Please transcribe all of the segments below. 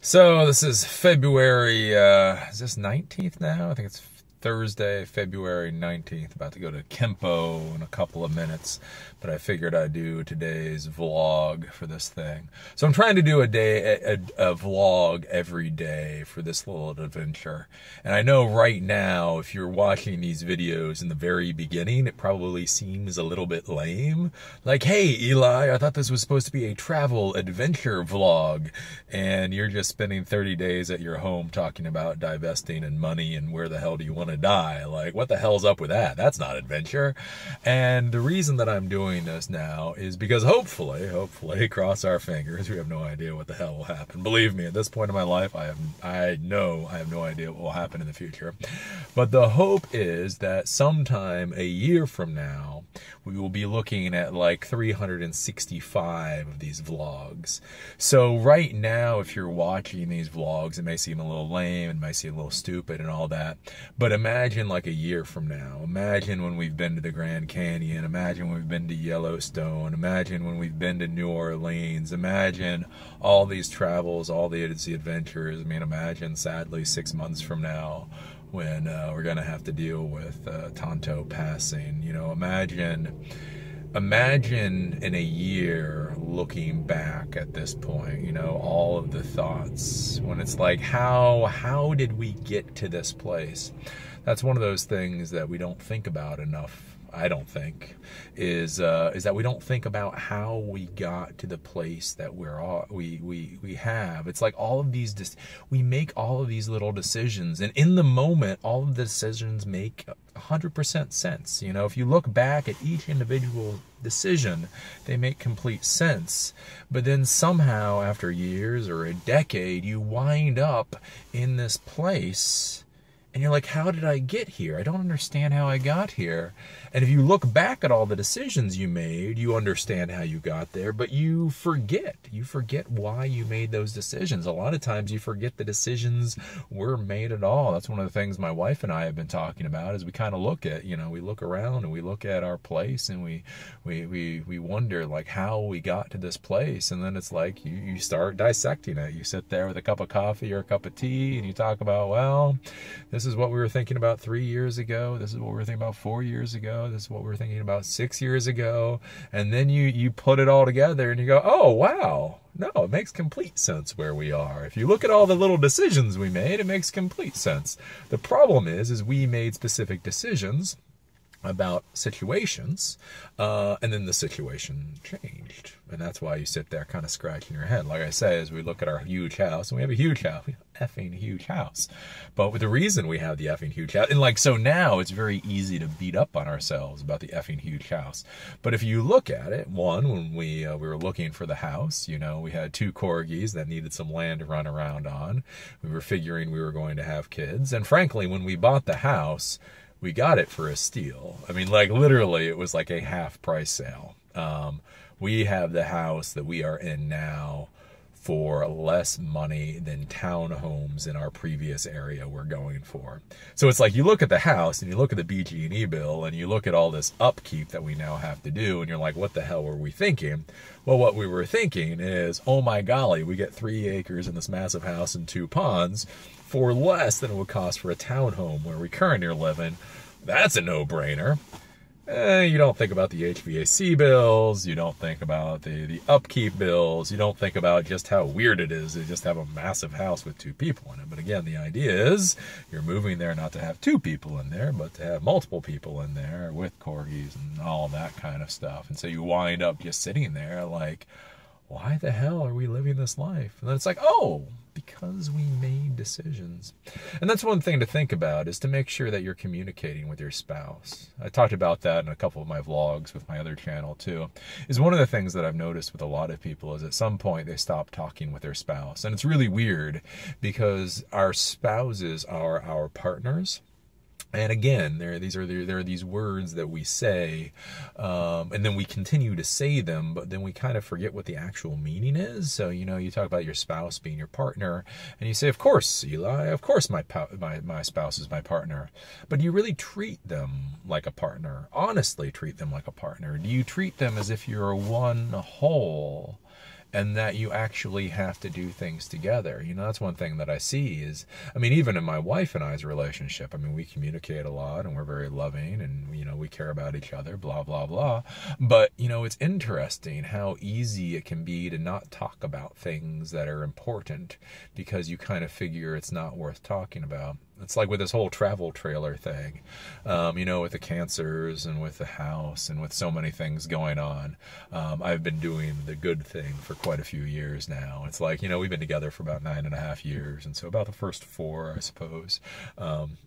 So this is February, is this 19th now? I think it's Thursday, February 19th. About to go to Kempo in a couple of minutes, but I figured I'd do today's vlog for this thing. So I'm trying to do a vlog every day for this little adventure. And I know right now, if you're watching these videos in the very beginning, it probably seems a little bit lame. Like, hey, Eli, I thought this was supposed to be a travel adventure vlog, and you're just spending 30 days at your home talking about divesting and money and where the hell do you want to die. Like, what the hell's up with that? That's not adventure. And the reason that I'm doing this now is because hopefully, cross our fingers, we have no idea what the hell will happen. Believe me, at this point in my life, I know I have no idea what will happen in the future. But the hope is that sometime a year from now, we will be looking at like 365 of these vlogs. So right now, if you're watching these vlogs, it may seem a little lame, it may seem a little stupid and all that, but imagine like a year from now. Imagine when we've been to the Grand Canyon. Imagine when we've been to Yellowstone. Imagine when we've been to New Orleans. Imagine all these travels, all these adventures. I mean, imagine, sadly, 6 months from now when we're going to have to deal with Tonto passing. You know, imagine in a year looking back at this point, you know, all of the thoughts when it's like, how did we get to this place? That's one of those things that we don't think about enough. I don't think is that we don't think about how we got to the place that we have. It's like all of these we make all of these little decisions, and in the moment, all of the decisions make 100% sense. You know, if you look back at each individual decision, they make complete sense. But then somehow, after years or a decade, you wind up in this place. And you're like, how did I get here? I don't understand how I got here. And if you look back at all the decisions you made, you understand how you got there, but you forget. You forget why you made those decisions. A lot of times you forget the decisions were made at all. That's one of the things my wife and I have been talking about, is we kind of look at, you know, we look around and we look at our place and we wonder like how we got to this place. And then it's like you start dissecting it. You sit there with a cup of coffee or a cup of tea and you talk about, well, this is what we were thinking about 3 years ago. This is what we were thinking about 4 years ago. This is what we were thinking about 6 years ago. And then you put it all together and you go, oh, wow. No, it makes complete sense where we are. If you look at all the little decisions we made, it makes complete sense. The problem is we made specific decisions about situations, and then the situation changed. And that's why you sit there kind of scratching your head. Like I say, as we look at our huge house, and we have a huge house, we have an effing huge house. But with the reason we have the effing huge house, and like, so now it's very easy to beat up on ourselves about the effing huge house. But if you look at it, one, when we were looking for the house, you know, we had 2 corgis that needed some land to run around on. We were figuring we were going to have kids. And frankly, when we bought the house, we got it for a steal. I mean, like, literally, it was like a half-price sale. We have the house that we are in now for less money than townhomes in our previous area we're going for. So it's like, you look at the house and you look at the BG&E bill and you look at all this upkeep that we now have to do, and you're like, what the hell were we thinking? Well, what we were thinking is, oh my golly, we get 3 acres in this massive house and 2 ponds for less than it would cost for a townhome where we currently are living. That's a no-brainer. You don't think about the HVAC bills, you don't think about the upkeep bills, you don't think about just how weird it is to just have a massive house with 2 people in it. But again, the idea is you're moving there not to have 2 people in there, but to have multiple people in there with corgis and all that kind of stuff. And so you wind up just sitting there like, why the hell are we living this life? And then it's like, oh, because we made decisions. And that's one thing to think about, is to make sure that you're communicating with your spouse. I talked about that in a couple of my vlogs with my other channel too. Is one of the things that I've noticed with a lot of people is at some point they stop talking with their spouse. And it's really weird because our spouses are our partners. And again, there are these words that we say, and then we continue to say them, but then we kind of forget what the actual meaning is. So, you know, you talk about your spouse being your partner, and you say, of course, Eli, of course my spouse is my partner. But do you really treat them like a partner? Honestly treat them like a partner? Do you treat them as if you're one whole? and that you actually have to do things together. You know, that's one thing that I see is, I mean, even in my wife and I's relationship, I mean, we communicate a lot and we're very loving and, you know, we care about each other, blah, blah, blah. But, you know, it's interesting how easy it can be to not talk about things that are important because you kind of figure it's not worth talking about. It's like with this whole travel trailer thing, you know, with the cancers and with the house and with so many things going on. I've been doing the good thing for quite a few years now. It's like, you know, we've been together for about 9.5 years. And so about the first 4, I suppose,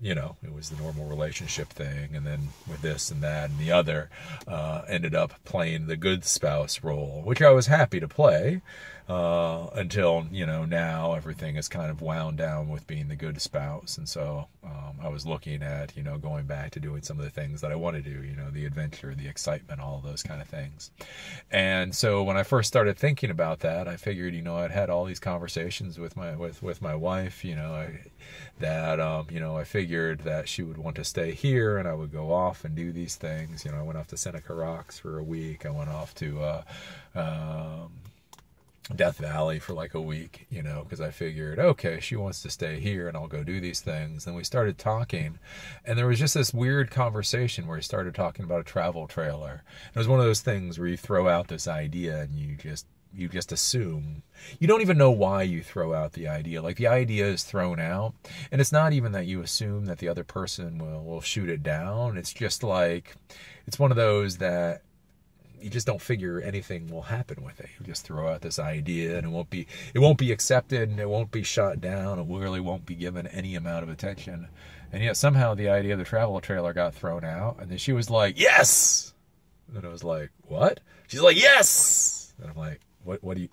you know, it was the normal relationship thing. And then with this and that and the other, ended up playing the good spouse role, which I was happy to play. Until, you know, now everything is kind of wound down with being the good spouse. And so I was looking at, you know, going back to doing some of the things that I want to do, you know, the adventure, the excitement, all of those kind of things. And so when I first started thinking about that, I figured, you know, I'd had all these conversations with my wife, you know, you know, I figured that she would want to stay here and I would go off and do these things. You know, I went off to Seneca Rocks for a week. I went off to Death Valley for like a week, you know, because I figured, okay, she wants to stay here and I'll go do these things. And we started talking and there was just this weird conversation where he started talking about a travel trailer. It was one of those things where you throw out this idea and you just assume. You don't even know why you throw out the idea. Like the idea is thrown out and it's not even that you assume that the other person will shoot it down. It's just like, it's one of those that you just don't figure anything will happen with it. You just throw out this idea and it won't be accepted and it won't be shot down. It really won't be given any amount of attention. And yet somehow the idea of the travel trailer got thrown out. And then she was like, yes! And I was like, what? She's like, yes! And I'm like, what do you,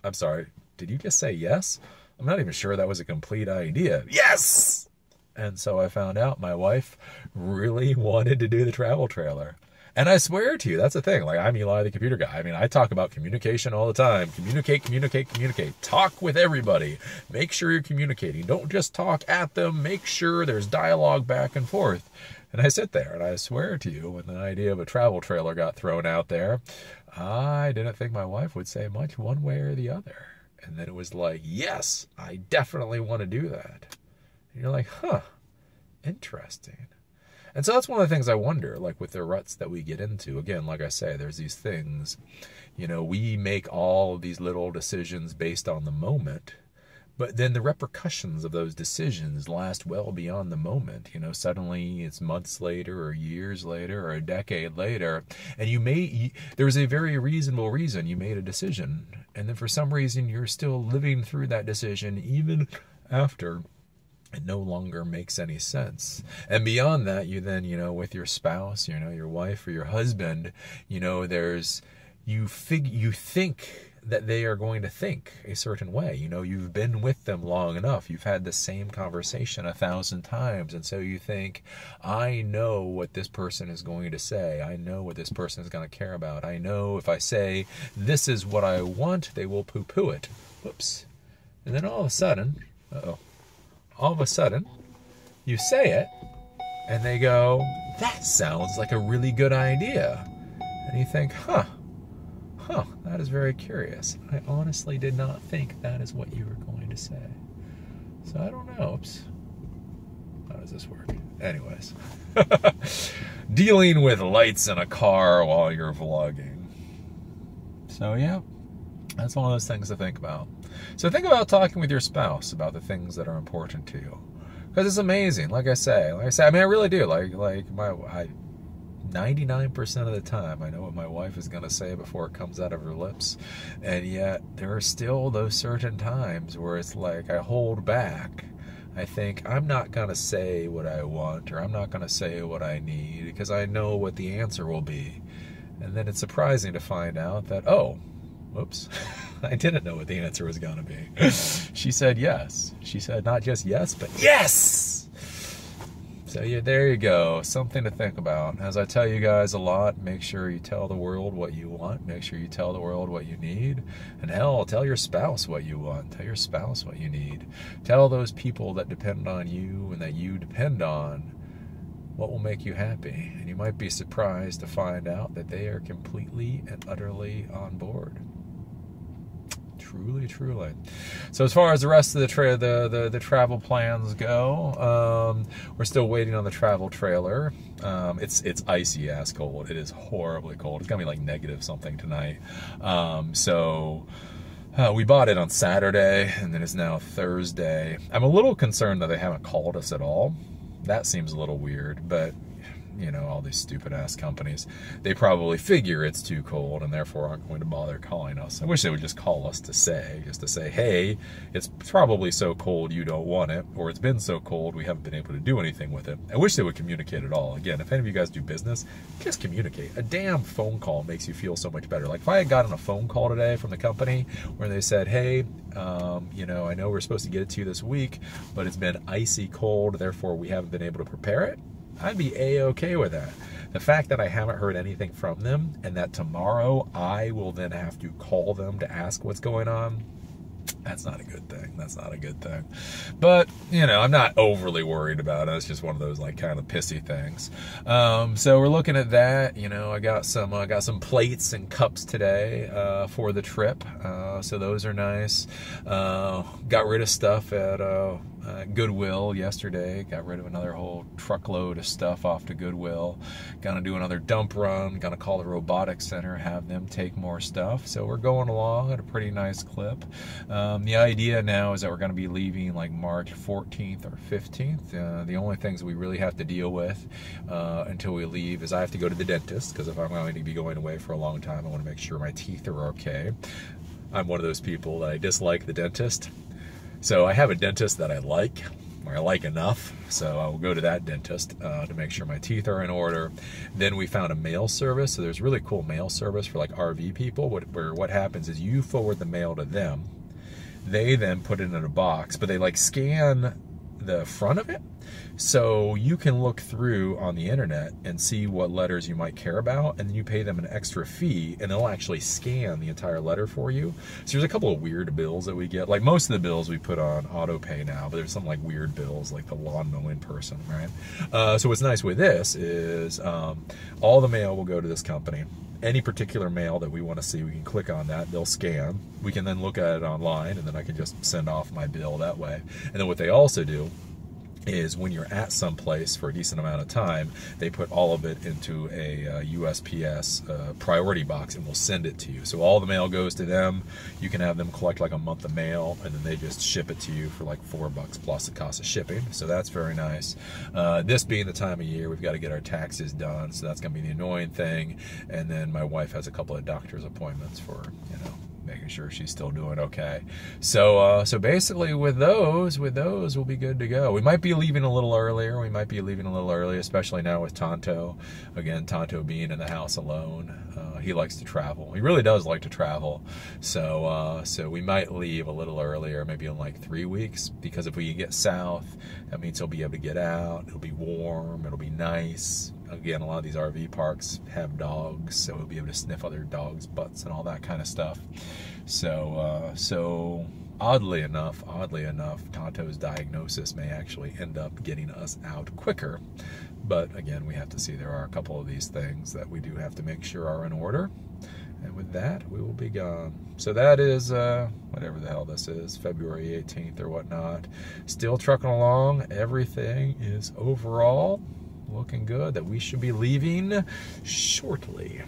I'm sorry, did you just say yes? I'm not even sure that was a complete idea. Yes! And so I found out my wife really wanted to do the travel trailer. And I swear to you, that's the thing. Like, I'm Eli, the computer guy. I mean, I talk about communication all the time. Communicate, communicate, communicate. Talk with everybody. Make sure you're communicating. Don't just talk at them. Make sure there's dialogue back and forth. And I sit there, and I swear to you, when the idea of a travel trailer got thrown out there, I didn't think my wife would say much one way or the other. And then it was like, yes, I definitely want to do that. And you're like, huh, interesting. And so that's one of the things I wonder, like with the ruts that we get into. Again, like I say, there's these things, you know, we make all of these little decisions based on the moment, but then the repercussions of those decisions last well beyond the moment. You know, suddenly it's months later or years later or a decade later, and there's a very reasonable reason you made a decision, and then for some reason you're still living through that decision even after it no longer makes any sense. And beyond that, you then, you know, with your spouse, you know, your wife or your husband, you know, you think that they are going to think a certain way. You know, you've been with them long enough. You've had the same conversation 1,000 times. And so you think, I know what this person is going to say. I know what this person is going to care about. I know if I say, this is what I want, they will poo-poo it. Whoops. And then all of a sudden, you say it, and they go, that sounds like a really good idea. And you think, huh, that is very curious. I honestly did not think that is what you were going to say. So I don't know. Oops. How does this work? Anyways. Dealing with lights in a car while you're vlogging. So yeah, that's one of those things to think about. So think about talking with your spouse about the things that are important to you. Because it's amazing, like I say, I mean, I really do. Like 99% of the time, I know what my wife is going to say before it comes out of her lips. And yet, there are still those certain times where it's like I hold back. I think, I'm not going to say what I want, or I'm not going to say what I need, because I know what the answer will be. And then it's surprising to find out that, oh, whoops, I didn't know what the answer was going to be. She said yes. She said not just yes, but yes! So yeah, there you go. Something to think about. As I tell you guys a lot, make sure you tell the world what you want. Make sure you tell the world what you need. And hell, tell your spouse what you want. Tell your spouse what you need. Tell those people that depend on you and that you depend on what will make you happy. And you might be surprised to find out that they are completely and utterly on board. Truly. So as far as the rest of the travel plans go, we're still waiting on the travel trailer. It's icy ass cold. It is horribly cold. It's gonna be like negative something tonight. We bought it on Saturday, and then it's now Thursday. I'm a little concerned that they haven't called us at all. That seems a little weird, but you know, all these stupid ass companies, they probably figure it's too cold and therefore aren't going to bother calling us. I wish they would just call us to say, hey, it's probably so cold you don't want it, or it's been so cold we haven't been able to do anything with it. I wish they would communicate at all. Again, if any of you guys do business, just communicate. A damn phone call makes you feel so much better. Like if I had gotten a phone call today from the company where they said, hey, you know, I know we're supposed to get it to you this week, but it's been icy cold, therefore we haven't been able to prepare it, I'd be A-okay with that. The fact that I haven't heard anything from them and that tomorrow I will then have to call them to ask what's going on, that's not a good thing. That's not a good thing. But, you know, I'm not overly worried about it. It's just one of those like kind of pissy things. So we're looking at that. You know, I got some plates and cups today for the trip. So those are nice. Got rid of stuff at Goodwill yesterday. Got rid of another whole truckload of stuff off to Goodwill. Gonna do another dump run. Gonna call the robotics center, have them take more stuff. So we're going along at a pretty nice clip. The idea now is that we're going to be leaving like March 14th or 15th. The only things we really have to deal with until we leave is I have to go to the dentist, because if I'm going to be going away for a long time, I want to make sure my teeth are okay. I'm one of those people that I dislike the dentist. So I have a dentist that I like, or I like enough, so I will go to that dentist to make sure my teeth are in order. Then we found a mail service, so there's really cool mail service for like RV people, where what happens is you forward the mail to them. They then put it in a box, but they like scan the front of it, so you can look through on the internet and see what letters you might care about, and then you pay them an extra fee and they'll actually scan the entire letter for you. So there's a couple of weird bills that we get. Like most of the bills we put on auto pay now, but there's some like weird bills like the lawn mowing person, right? So what's nice with this is all the mail will go to this company. Any particular mail that we want to see, we can click on that, they'll scan. We can then look at it online, and then I can just send off my bill that way. And then what they also do is when you're at some place for a decent amount of time, they put all of it into a USPS priority box and will send it to you. So all the mail goes to them. You can have them collect like a month of mail, and then they just ship it to you for like $4 plus the cost of shipping. So that's very nice. This being the time of year, we've got to get our taxes done, so that's going to be the annoying thing. And then my wife has a couple of doctor's appointments for, you know, making sure she's still doing okay. So basically with those we'll be good to go. We might be leaving a little earlier. Especially now with Tonto. Again, Tonto being in the house alone. He likes to travel. He really does like to travel. So we might leave a little earlier, maybe in like 3 weeks, because if we get south, that means he'll be able to get out. It'll be warm. It'll be nice. Again, a lot of these RV parks have dogs, so we'll be able to sniff other dogs' butts and all that kind of stuff. So oddly enough, Tonto's diagnosis may actually end up getting us out quicker. But again, we have to see. There are a couple of these things that we do have to make sure are in order. And with that, we will be gone. So that is, whatever the hell this is, February 18th or whatnot. Still trucking along. Everything is overall looking good, that we should be leaving shortly.